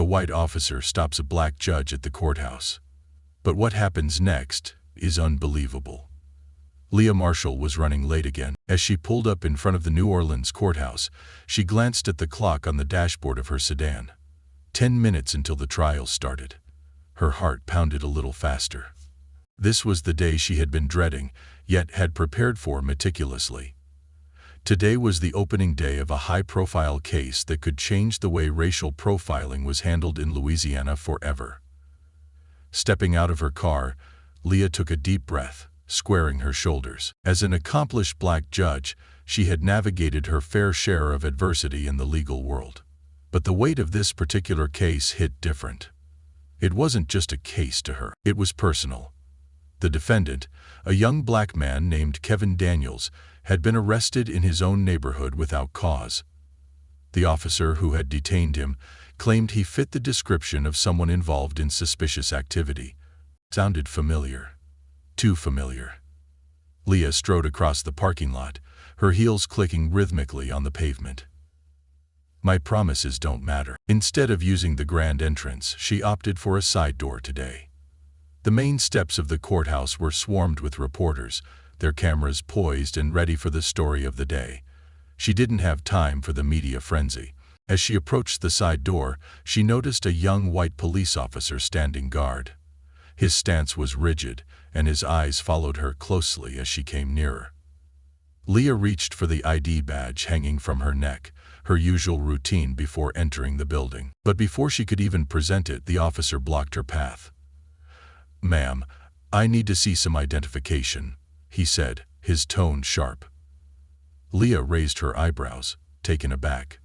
white officer stops a black judge at the courthouse. But what happens next is unbelievable. Leah Marshall was running late again. As she pulled up in front of the New Orleans courthouse, she glanced at the clock on the dashboard of her sedan. 10 minutes until the trial started. Her heart pounded a little faster. This was the day she had been dreading, yet had prepared for meticulously. Today was the opening day of a high-profile case that could change the way racial profiling was handled in Louisiana forever. Stepping out of her car, Leah took a deep breath, squaring her shoulders. As an accomplished black judge, she had navigated her fair share of adversity in the legal world. But the weight of this particular case hit different. It wasn't just a case to her, it was personal. The defendant, a young black man named Kevin Daniels, had been arrested in his own neighborhood without cause. The officer who had detained him claimed he fit the description of someone involved in suspicious activity. Sounded familiar. Too familiar. Leah strode across the parking lot, her heels clicking rhythmically on the pavement. My promises don't matter. Instead of using the grand entrance, she opted for a side door today. The main steps of the courthouse were swarmed with reporters, their cameras poised and ready for the story of the day. She didn't have time for the media frenzy. As she approached the side door, she noticed a young white police officer standing guard. His stance was rigid, and his eyes followed her closely as she came nearer. Leah reached for the ID badge hanging from her neck, her usual routine before entering the building. But before she could even present it, the officer blocked her path. "Ma'am, I need to see some identification," he said, his tone sharp. Leah raised her eyebrows, taken aback.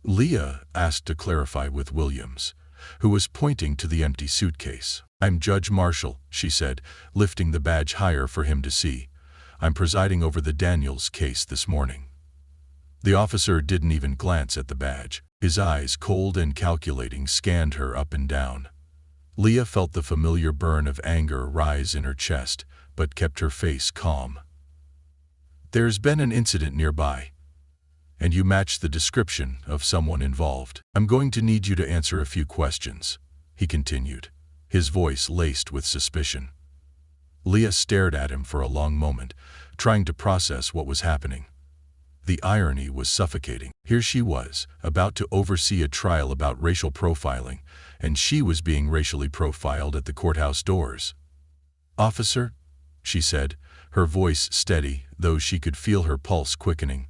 Leah asked to clarify with Williams, who was pointing to the empty suitcase. "I'm Judge Marshall," she said, lifting the badge higher for him to see. "I'm presiding over the Daniels case this morning." The officer didn't even glance at the badge. His eyes, cold and calculating, scanned her up and down. Leah felt the familiar burn of anger rise in her chest, but kept her face calm. "There's been an incident nearby, and you match the description of someone involved. I'm going to need you to answer a few questions," he continued, his voice laced with suspicion. Leah stared at him for a long moment, trying to process what was happening. The irony was suffocating. Here she was, about to oversee a trial about racial profiling, and she was being racially profiled at the courthouse doors. "Officer," she said, her voice steady, though she could feel her pulse quickening.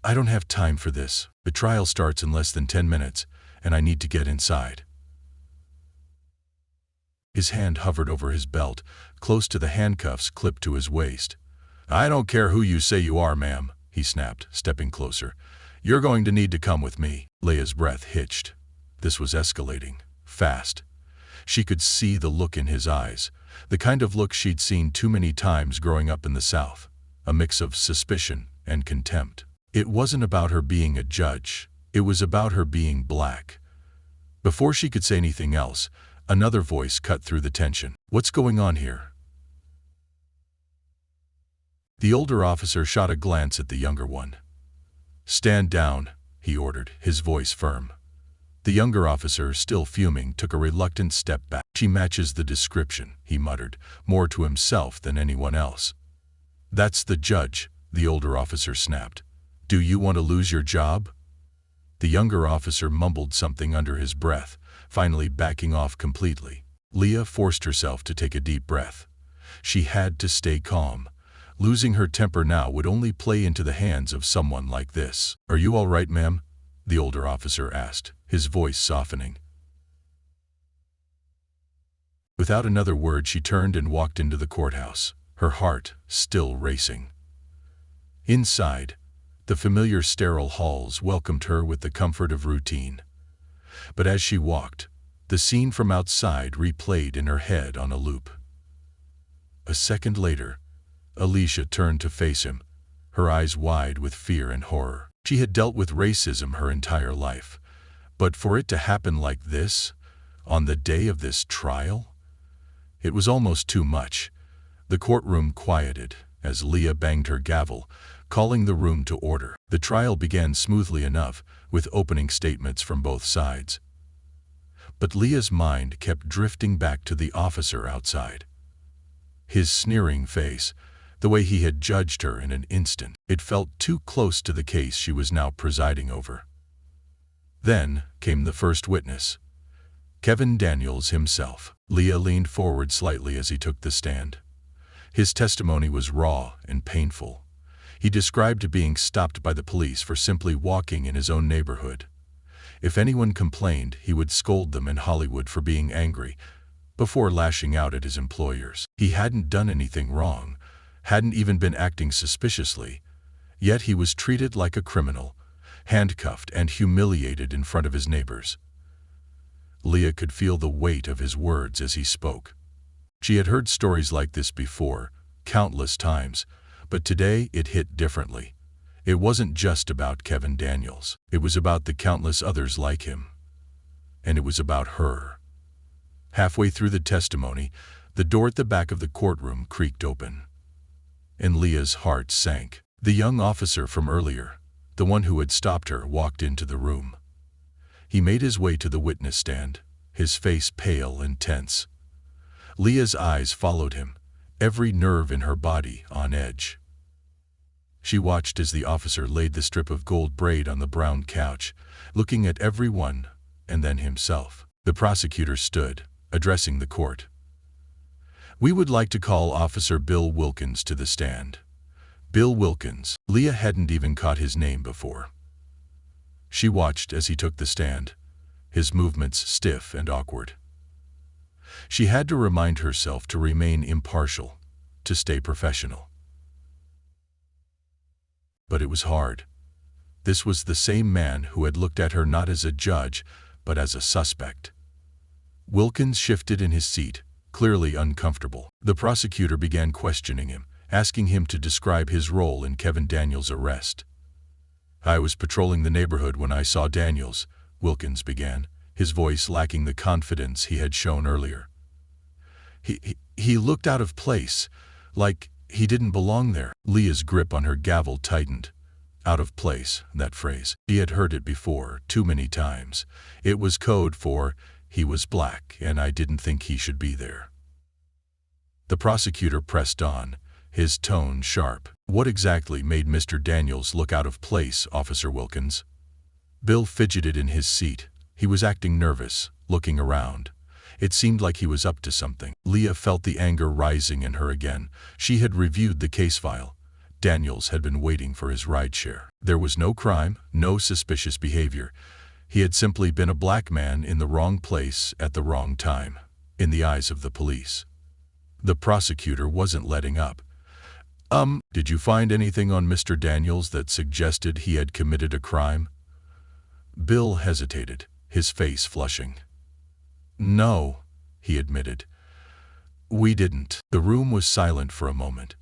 "I don't have time for this. The trial starts in less than 10 minutes, and I need to get inside." His hand hovered over his belt, close to the handcuffs clipped to his waist. "I don't care who you say you are, ma'am," he snapped, stepping closer. "You're going to need to come with me." Leah's breath hitched. This was escalating, fast. She could see the look in his eyes, the kind of look she'd seen too many times growing up in the South, a mix of suspicion and contempt. It wasn't about her being a judge, it was about her being black. Before she could say anything else, another voice cut through the tension. "What's going on here?" The older officer shot a glance at the younger one. "Stand down," he ordered, his voice firm. The younger officer, still fuming, took a reluctant step back. "She matches the description," he muttered, more to himself than anyone else. "That's the judge," the older officer snapped. "Do you want to lose your job?" The younger officer mumbled something under his breath, finally backing off completely. Leah forced herself to take a deep breath. She had to stay calm. Losing her temper now would only play into the hands of someone like this. "Are you all right, ma'am?" the older officer asked, his voice softening. Without another word, she turned and walked into the courthouse, her heart still racing. Inside, the familiar sterile halls welcomed her with the comfort of routine. But as she walked, the scene from outside replayed in her head on a loop. A second later, Alicia turned to face him, her eyes wide with fear and horror. She had dealt with racism her entire life, but for it to happen like this, on the day of this trial? It was almost too much. The courtroom quieted as Leah banged her gavel, calling the room to order. The trial began smoothly enough, with opening statements from both sides. But Leah's mind kept drifting back to the officer outside. His sneering face, the way he had judged her in an instant, it felt too close to the case she was now presiding over. Then came the first witness, Kevin Daniels himself. Leah leaned forward slightly as he took the stand. His testimony was raw and painful. He described being stopped by the police for simply walking in his own neighborhood. If anyone complained, he would scold them in Hollywood for being angry, before lashing out at his employers. He hadn't done anything wrong, hadn't even been acting suspiciously, yet he was treated like a criminal, handcuffed and humiliated in front of his neighbors. Leah could feel the weight of his words as he spoke. She had heard stories like this before, countless times, but today it hit differently. It wasn't just about Kevin Daniels. It was about the countless others like him. And it was about her. Halfway through the testimony, the door at the back of the courtroom creaked open. And Leah's heart sank. The young officer from earlier, the one who had stopped her, walked into the room. He made his way to the witness stand, his face pale and tense. Leah's eyes followed him, every nerve in her body on edge. She watched as the officer laid the strip of gold braid on the brown couch, looking at everyone and then himself. The prosecutor stood, addressing the court. "We would like to call Officer Bill Wilkins to the stand." Bill Wilkins. Leah hadn't even caught his name before. She watched as he took the stand, his movements stiff and awkward. She had to remind herself to remain impartial, to stay professional. But it was hard. This was the same man who had looked at her not as a judge, but as a suspect. Wilkins shifted in his seat, clearly uncomfortable. The prosecutor began questioning him, asking him to describe his role in Kevin Daniels' arrest. "I was patrolling the neighborhood when I saw Daniels," Wilkins began, his voice lacking the confidence he had shown earlier. He looked out of place, like he didn't belong there." Leah's grip on her gavel tightened. Out of place, that phrase. She had heard it before, too many times. It was code for, "He was black, and I didn't think he should be there." The prosecutor pressed on, his tone sharp. "What exactly made Mr. Daniels look out of place, Officer Wilkins?" Bill fidgeted in his seat. He was acting nervous, looking around. It seemed like he was up to something. Leah felt the anger rising in her again. She had reviewed the case file. Daniels had been waiting for his rideshare. There was no crime, no suspicious behavior. He had simply been a black man in the wrong place at the wrong time, in the eyes of the police. The prosecutor wasn't letting up. Did you find anything on Mr. Daniels that suggested he had committed a crime?" Bill hesitated, his face flushing. "No," he admitted. "We didn't." The room was silent for a moment.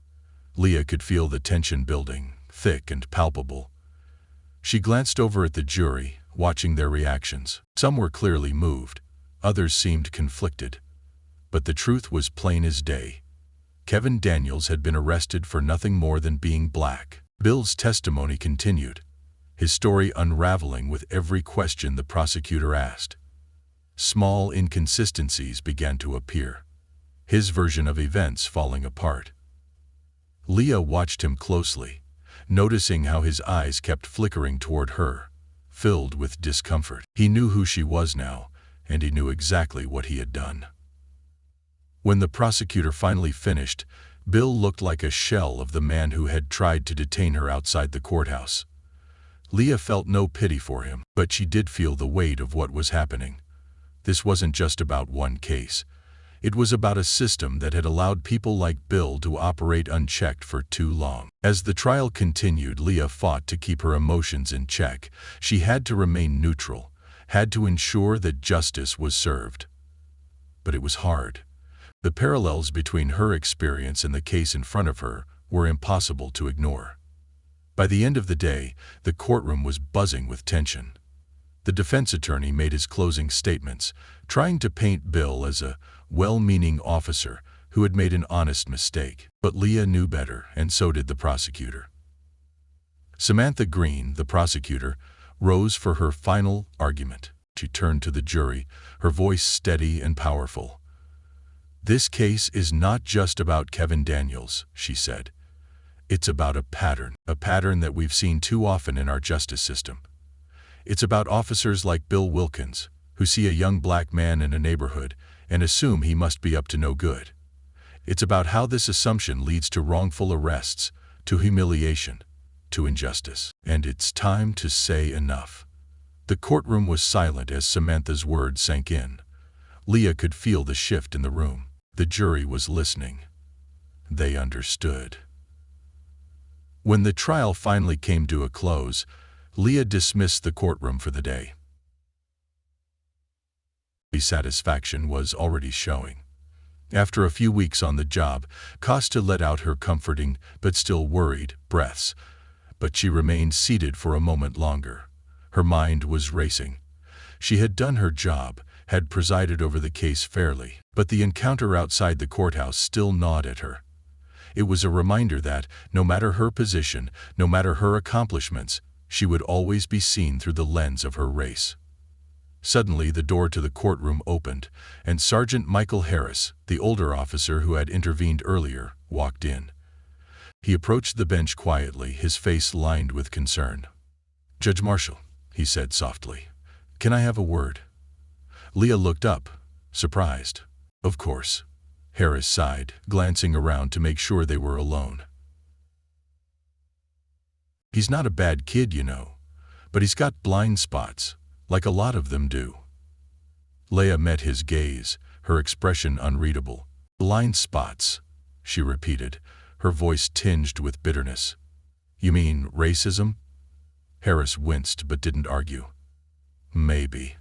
Leah could feel the tension building, thick and palpable. She glanced over at the jury, watching their reactions. Some were clearly moved, others seemed conflicted. But the truth was plain as day. Kevin Daniels had been arrested for nothing more than being black. Bill's testimony continued, his story unraveling with every question the prosecutor asked. Small inconsistencies began to appear, his version of events falling apart. Leah watched him closely, noticing how his eyes kept flickering toward her, filled with discomfort. He knew who she was now, and he knew exactly what he had done. When the prosecutor finally finished, Bill looked like a shell of the man who had tried to detain her outside the courthouse. Leah felt no pity for him, but she did feel the weight of what was happening. This wasn't just about one case. It was about a system that had allowed people like Bill to operate unchecked for too long. As the trial continued, Leah fought to keep her emotions in check. She had to remain neutral, had to ensure that justice was served. But it was hard. The parallels between her experience and the case in front of her were impossible to ignore. By the end of the day, the courtroom was buzzing with tension. The defense attorney made his closing statements, trying to paint Bill as a well-meaning officer who had made an honest mistake. But Leah knew better, and so did the prosecutor. Samantha Green, the prosecutor, rose for her final argument. She turned to the jury, her voice steady and powerful. "This case is not just about Kevin Daniels," she said. "It's about a pattern that we've seen too often in our justice system. It's about officers like Bill Wilkins, who see a young black man in a neighborhood and assume he must be up to no good. It's about how this assumption leads to wrongful arrests, to humiliation, to injustice. And it's time to say enough." The courtroom was silent as Samantha's words sank in. Leah could feel the shift in the room. The jury was listening. They understood. When the trial finally came to a close, Leah dismissed the courtroom for the day. Satisfaction was already showing. After a few weeks on the job, Costa let out her comforting but still worried breaths, but she remained seated for a moment longer. Her mind was racing. She had done her job, had presided over the case fairly, but the encounter outside the courthouse still gnawed at her. It was a reminder that, no matter her position, no matter her accomplishments, she would always be seen through the lens of her race. Suddenly, the door to the courtroom opened, and Sergeant Michael Harris, the older officer who had intervened earlier, walked in. He approached the bench quietly, his face lined with concern. "Judge Marshall," he said softly, "can I have a word?" Leah looked up, surprised. "Of course," Harris sighed, glancing around to make sure they were alone. "He's not a bad kid, you know, but he's got blind spots, like a lot of them do." Leah met his gaze, her expression unreadable. "Blind spots," she repeated, her voice tinged with bitterness. "You mean racism?" Harris winced but didn't argue. "Maybe."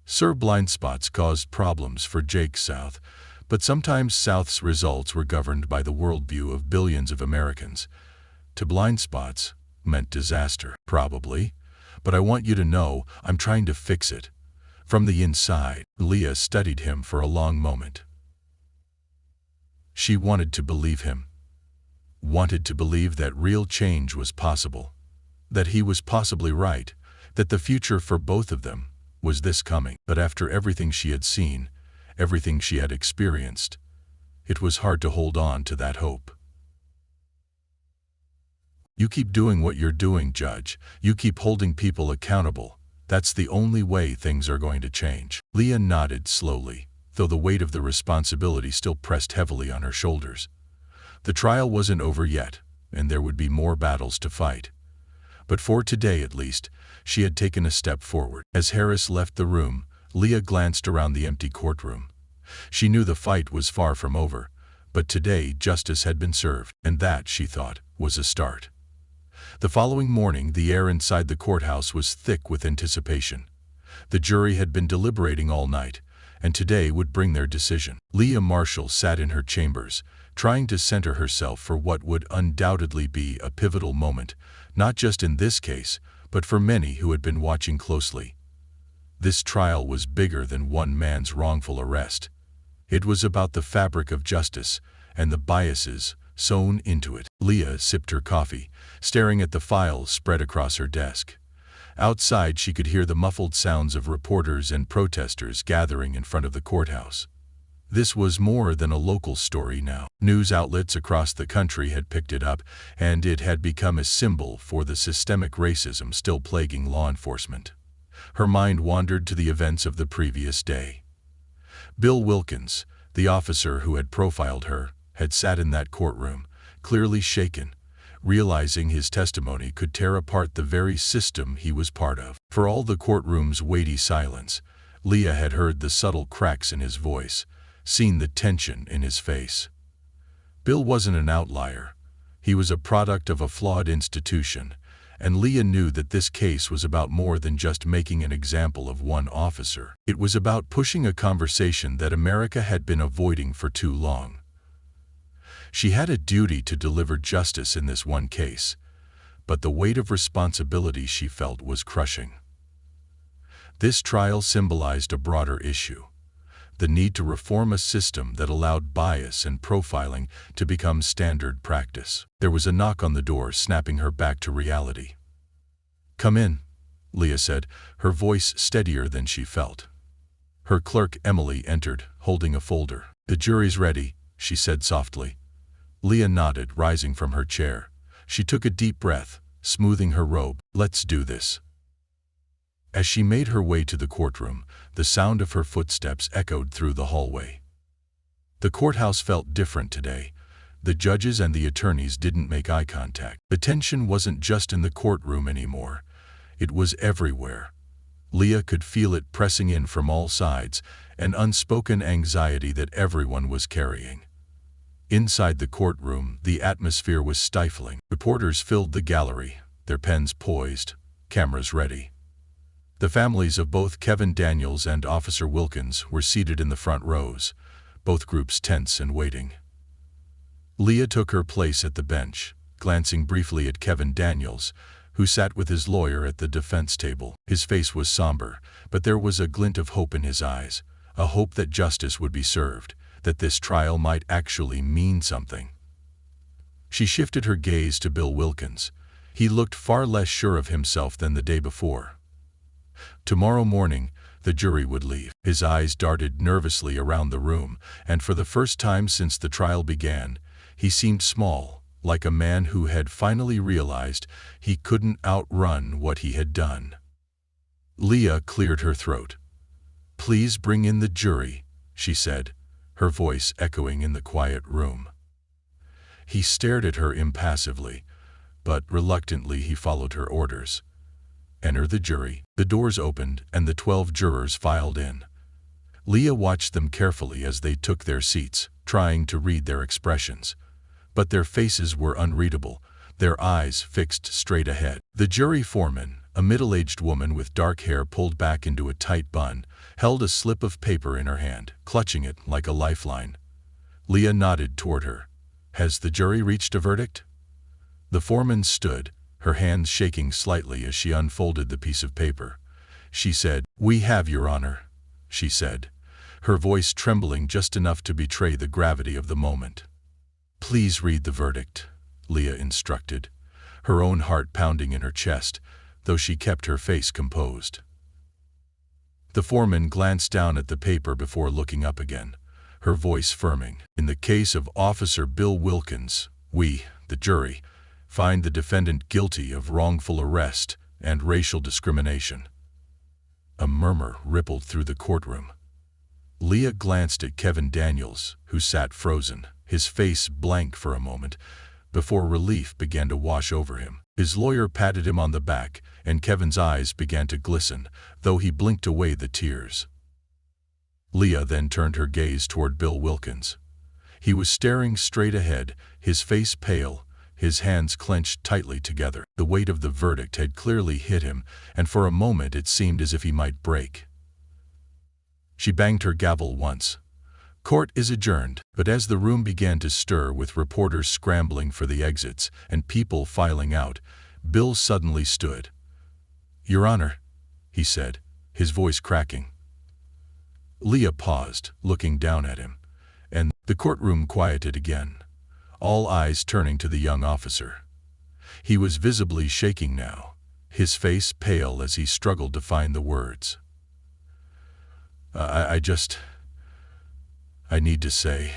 Sir, blind spots caused problems for Jake South, but sometimes South's results were governed by the worldview of billions of Americans. To blind spots meant disaster, probably, but I want you to know I'm trying to fix it. From the inside. Leah studied him for a long moment. She wanted to believe him. Wanted to believe that real change was possible. That he was possibly right. That the future for both of them was this coming. But after everything she had seen, everything she had experienced, it was hard to hold on to that hope. "You keep doing what you're doing, Judge. You keep holding people accountable. That's the only way things are going to change." Leah nodded slowly, though the weight of the responsibility still pressed heavily on her shoulders. The trial wasn't over yet, and there would be more battles to fight. But for today at least, she had taken a step forward. As Harris left the room, Leah glanced around the empty courtroom. She knew the fight was far from over, but today justice had been served, and that, she thought, was a start. The following morning, the air inside the courthouse was thick with anticipation. The jury had been deliberating all night, and today would bring their decision. Leah Marshall sat in her chambers, trying to center herself for what would undoubtedly be a pivotal moment, not just in this case, but for many who had been watching closely. This trial was bigger than one man's wrongful arrest. It was about the fabric of justice and the biases sewn into it. Leah sipped her coffee, staring at the files spread across her desk. Outside, she could hear the muffled sounds of reporters and protesters gathering in front of the courthouse. This was more than a local story now. News outlets across the country had picked it up, and it had become a symbol for the systemic racism still plaguing law enforcement. Her mind wandered to the events of the previous day. Bill Wilkins, the officer who had profiled her, had sat in that courtroom, clearly shaken, realizing his testimony could tear apart the very system he was part of. For all the courtroom's weighty silence, Leah had heard the subtle cracks in his voice, seen the tension in his face. Bill wasn't an outlier. He was a product of a flawed institution, and Leah knew that this case was about more than just making an example of one officer. It was about pushing a conversation that America had been avoiding for too long. She had a duty to deliver justice in this one case, but the weight of responsibility she felt was crushing. This trial symbolized a broader issue. the need to reform a system that allowed bias and profiling to become standard practice. There was a knock on the door, snapping her back to reality. "Come in," Leah said, her voice steadier than she felt. Her clerk, Emily, entered, holding a folder. "The jury's ready," she said softly. Leah nodded, rising from her chair. She took a deep breath, smoothing her robe. "Let's do this." As she made her way to the courtroom, the sound of her footsteps echoed through the hallway. The courthouse felt different today. The judges and the attorneys didn't make eye contact. The tension wasn't just in the courtroom anymore. It was everywhere. Leah could feel it pressing in from all sides, an unspoken anxiety that everyone was carrying. Inside the courtroom, the atmosphere was stifling. Reporters filled the gallery, their pens poised, cameras ready. The families of both Kevin Daniels and Officer Wilkins were seated in the front rows, both groups tense and waiting. Leah took her place at the bench, glancing briefly at Kevin Daniels, who sat with his lawyer at the defense table. His face was somber, but there was a glint of hope in his eyes, a hope that justice would be served, that this trial might actually mean something. She shifted her gaze to Bill Wilkins. He looked far less sure of himself than the day before. Tomorrow morning, the jury would leave. His eyes darted nervously around the room, and for the first time since the trial began, he seemed small, like a man who had finally realized he couldn't outrun what he had done. Leah cleared her throat. "Please bring in the jury," she said, her voice echoing in the quiet room. He stared at her impassively, but reluctantly he followed her orders. "Enter the jury." The doors opened, and the 12 jurors filed in. Leah watched them carefully as they took their seats, trying to read their expressions. But their faces were unreadable, their eyes fixed straight ahead. The jury foreman, a middle-aged woman with dark hair pulled back into a tight bun, held a slip of paper in her hand, clutching it like a lifeline. Leah nodded toward her. "Has the jury reached a verdict?" The foreman stood, her hands shaking slightly as she unfolded the piece of paper. She said, "We have, Your Honor," she said, her voice trembling just enough to betray the gravity of the moment. "Please read the verdict," Leah instructed, her own heart pounding in her chest, though she kept her face composed. The foreman glanced down at the paper before looking up again, her voice firming. "In the case of Officer Bill Wilkins, we, the jury, find the defendant guilty of wrongful arrest and racial discrimination." A murmur rippled through the courtroom. Leah glanced at Kevin Daniels, who sat frozen, his face blank for a moment, before relief began to wash over him. His lawyer patted him on the back, and Kevin's eyes began to glisten, though he blinked away the tears. Leah then turned her gaze toward Bill Wilkins. He was staring straight ahead, his face pale, his hands clenched tightly together. The weight of the verdict had clearly hit him, and for a moment it seemed as if he might break. She banged her gavel once. "Court is adjourned." But as the room began to stir with reporters scrambling for the exits and people filing out, Bill suddenly stood. "Your Honor," he said, his voice cracking. Leah paused, looking down at him, and the courtroom quieted again, all eyes turning to the young officer. He was visibly shaking now, his face pale as he struggled to find the words. I need to say."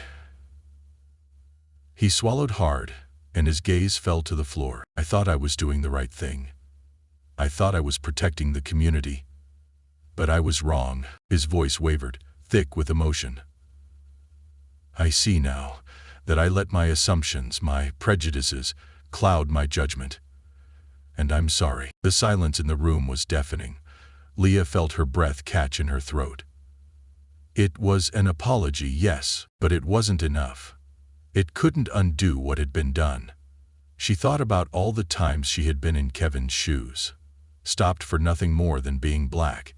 He swallowed hard, and his gaze fell to the floor. "I thought I was doing the right thing. I thought I was protecting the community. But I was wrong." His voice wavered, thick with emotion. "I see now that I let my assumptions, my prejudices, cloud my judgment. And I'm sorry." The silence in the room was deafening. Leah felt her breath catch in her throat. It was an apology, yes, but it wasn't enough. It couldn't undo what had been done. She thought about all the times she had been in Kevin's shoes, stopped for nothing more than being black,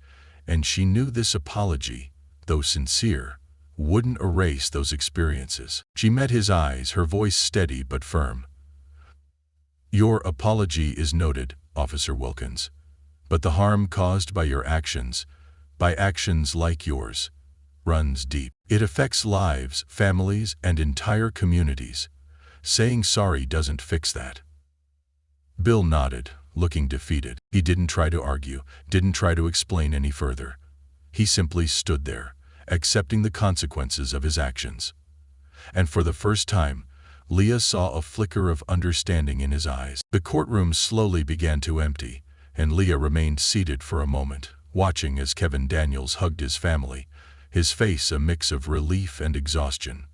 and she knew this apology, though sincere, wouldn't erase those experiences. She met his eyes, her voice steady but firm. "Your apology is noted, Officer Wilkins, but the harm caused by your actions, by actions like yours, runs deep. It affects lives, families, and entire communities. Saying sorry doesn't fix that. Bill nodded, looking defeated. He didn't try to argue, didn't try to explain any further. He simply stood there, accepting the consequences of his actions. And for the first time, Leah saw a flicker of understanding in his eyes. The courtroom slowly began to empty, and Leah remained seated for a moment, watching as Kevin Daniels hugged his family, his face a mix of relief and exhaustion.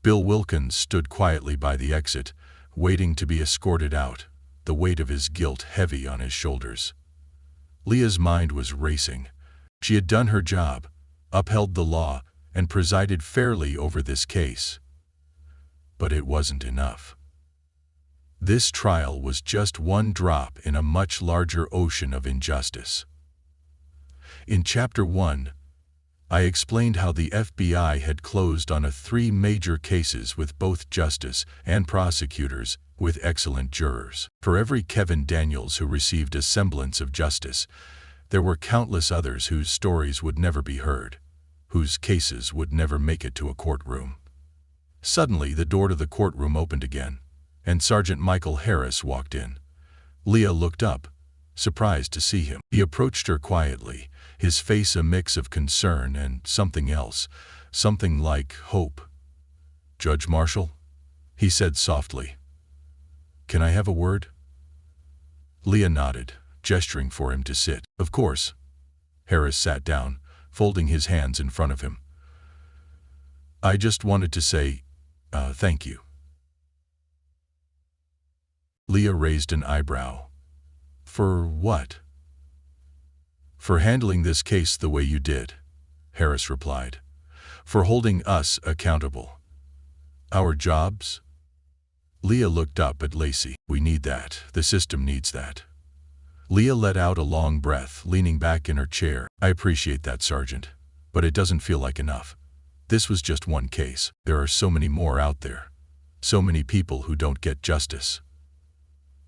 Bill Wilkins stood quietly by the exit, waiting to be escorted out, the weight of his guilt heavy on his shoulders. Leah's mind was racing. She had done her job, upheld the law, and presided fairly over this case. But it wasn't enough. This trial was just one drop in a much larger ocean of injustice. In Chapter 1, I explained how the FBI had closed on 3 major cases with both justice and prosecutors, with excellent jurors. For every Kevin Daniels who received a semblance of justice, there were countless others whose stories would never be heard, whose cases would never make it to a courtroom. Suddenly, the door to the courtroom opened again, and Sergeant Michael Harris walked in. Leah looked up, surprised to see him. He approached her quietly, his face a mix of concern and something else, something like hope. "Judge Marshall?" he said softly. "Can I have a word?" Leah nodded, gesturing for him to sit. "Of course." Harris sat down, folding his hands in front of him. "I just wanted to say, thank you." Leah raised an eyebrow. "For what?" "For handling this case the way you did," Harris replied. "For holding us accountable. Our jobs?" Leah looked up at Lacey. "We need that. The system needs that." Leah let out a long breath, leaning back in her chair. "I appreciate that, Sergeant, but it doesn't feel like enough. This was just one case. There are so many more out there. So many people who don't get justice."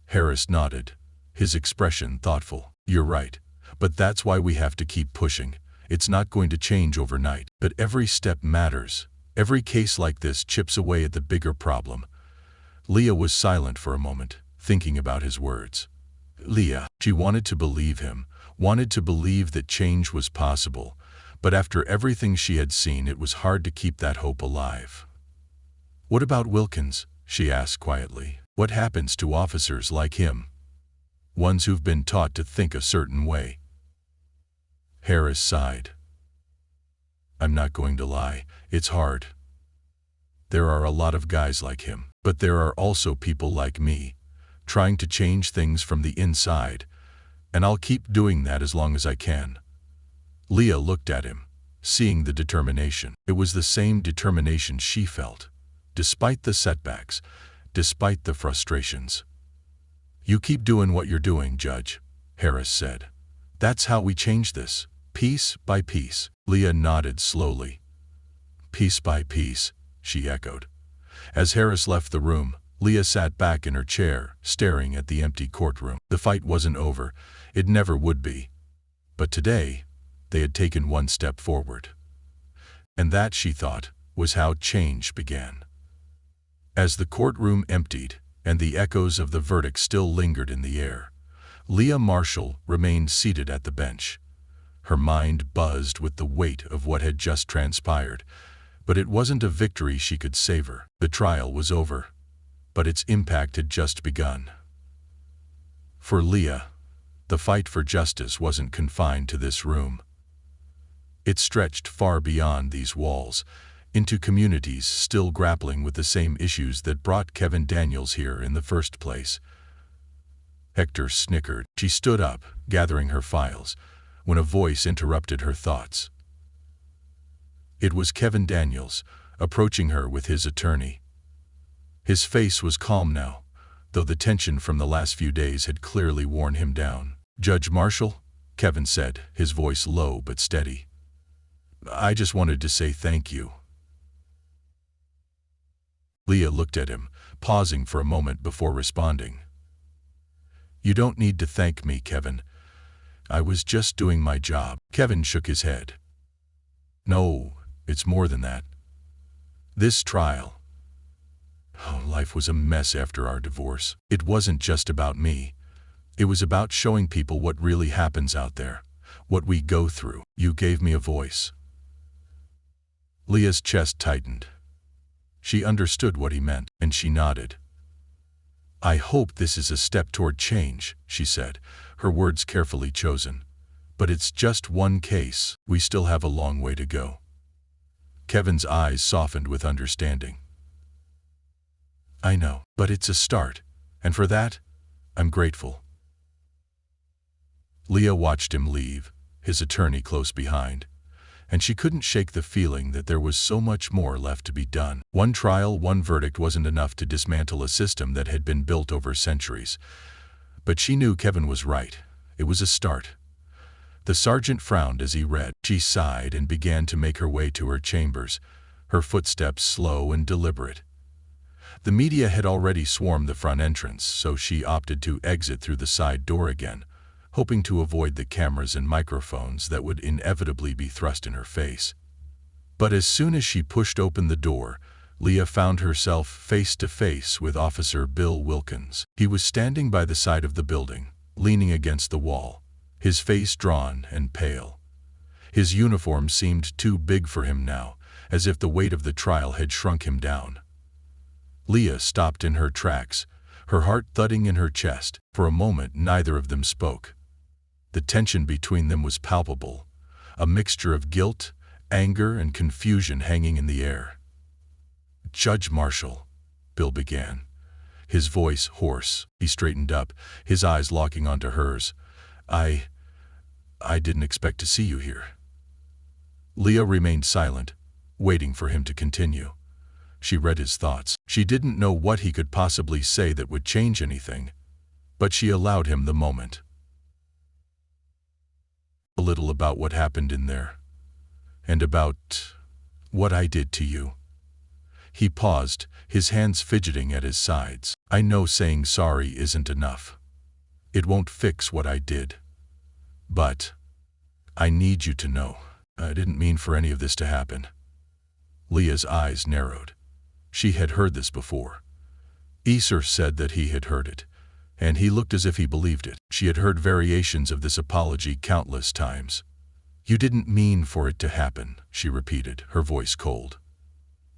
Harris nodded, his expression thoughtful. "You're right, but that's why we have to keep pushing. It's not going to change overnight, but every step matters. Every case like this chips away at the bigger problem." Leah was silent for a moment, thinking about his words. She wanted to believe him, wanted to believe that change was possible, but after everything she had seen, it was hard to keep that hope alive. "What about Wilkins?" she asked quietly. "What happens to officers like him? Ones who've been taught to think a certain way?" Harris sighed. "I'm not going to lie, it's hard. There are a lot of guys like him, but there are also people like me, trying to change things from the inside, and I'll keep doing that as long as I can." Leah looked at him, seeing the determination. It was the same determination she felt, despite the setbacks, despite the frustrations. "You keep doing what you're doing, Judge," Harris said. "That's how we change this, piece by piece." Leah nodded slowly. "Piece by piece," she echoed. As Harris left the room, Leah sat back in her chair, staring at the empty courtroom. The fight wasn't over. It never would be. But today, they had taken one step forward. And that, she thought, was how change began. As the courtroom emptied, and the echoes of the verdict still lingered in the air, Leah Marshall remained seated at the bench. Her mind buzzed with the weight of what had just transpired, but it wasn't a victory she could savor. The trial was over, but its impact had just begun. For Leah, the fight for justice wasn't confined to this room. It stretched far beyond these walls, into communities still grappling with the same issues that brought Kevin Daniels here in the first place. Hector snickered. She stood up, gathering her files, when a voice interrupted her thoughts. It was Kevin Daniels, approaching her with his attorney. His face was calm now, though the tension from the last few days had clearly worn him down. "Judge Marshall," Kevin said, his voice low but steady. "I just wanted to say thank you." Leah looked at him, pausing for a moment before responding. "You don't need to thank me, Kevin. I was just doing my job." Kevin shook his head. No, it's more than that. This trial. Oh, life was a mess after our divorce. It wasn't just about me. It was about showing people what really happens out there, what we go through. You gave me a voice. Leah's chest tightened. She understood what he meant, and she nodded. I hope this is a step toward change, she said, her words carefully chosen. But it's just one case. We still have a long way to go. Kevin's eyes softened with understanding. I know, but it's a start, and for that, I'm grateful. Leah watched him leave, his attorney close behind, and she couldn't shake the feeling that there was so much more left to be done. One trial, one verdict wasn't enough to dismantle a system that had been built over centuries. But she knew Kevin was right. It was a start. The sergeant frowned as he read. She sighed and began to make her way to her chambers, her footsteps slow and deliberate. The media had already swarmed the front entrance, so she opted to exit through the side door again, hoping to avoid the cameras and microphones that would inevitably be thrust in her face. But as soon as she pushed open the door, Leah found herself face to face with Officer Bill Wilkins. He was standing by the side of the building, leaning against the wall, his face drawn and pale. His uniform seemed too big for him now, as if the weight of the trial had shrunk him down. Leah stopped in her tracks, her heart thudding in her chest. For a moment, neither of them spoke. The tension between them was palpable, a mixture of guilt, anger, and confusion hanging in the air. Judge Marshall, Bill began, his voice hoarse. He straightened up, his eyes locking onto hers. I didn't expect to see you here. Leah remained silent, waiting for him to continue. She read his thoughts. She didn't know what he could possibly say that would change anything, but she allowed him the moment. A little about what happened in there, and about what I did to you. He paused, his hands fidgeting at his sides. I know saying sorry isn't enough. It won't fix what I did. But I need you to know, I didn't mean for any of this to happen. Leah's eyes narrowed. She had heard this before. Esser said that he had heard it, and he looked as if he believed it. She had heard variations of this apology countless times. You didn't mean for it to happen, she repeated, her voice cold.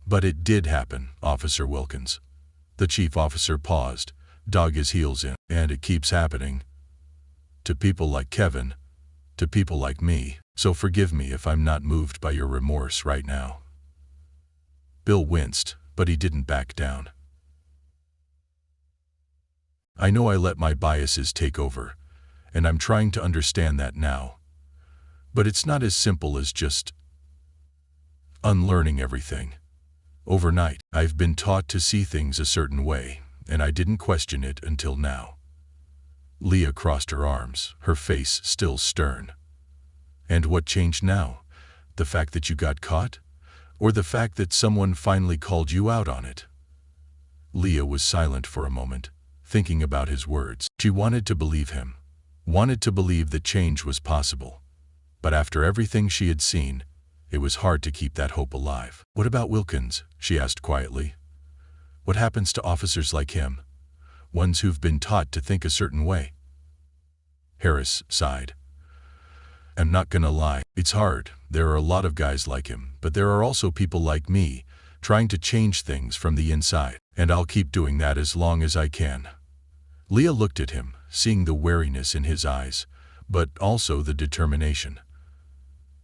But it did happen, Officer Wilkins. The chief officer paused, dug his heels in. And it keeps happening. To people like Kevin, to people like me. So forgive me if I'm not moved by your remorse right now. Bill winced, but he didn't back down. I know I let my biases take over, and I'm trying to understand that now. But it's not as simple as just unlearning everything. Overnight, I've been taught to see things a certain way, and I didn't question it until now. Leah crossed her arms, her face still stern. And what changed now? The fact that you got caught? Or the fact that someone finally called you out on it? Leah was silent for a moment, thinking about his words. She wanted to believe him, wanted to believe that change was possible. But after everything she had seen, it was hard to keep that hope alive. What about Wilkins? She asked quietly. What happens to officers like him? Ones who've been taught to think a certain way? Harris sighed. I'm not gonna lie, it's hard. There are a lot of guys like him, but there are also people like me, trying to change things from the inside, and I'll keep doing that as long as I can. Leah looked at him, seeing the wariness in his eyes, but also the determination.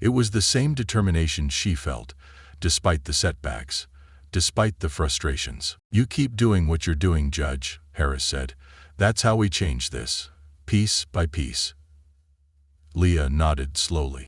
It was the same determination she felt, despite the setbacks, despite the frustrations. You keep doing what you're doing, Judge, Harris said. That's how we change this, piece by piece. Leah nodded slowly.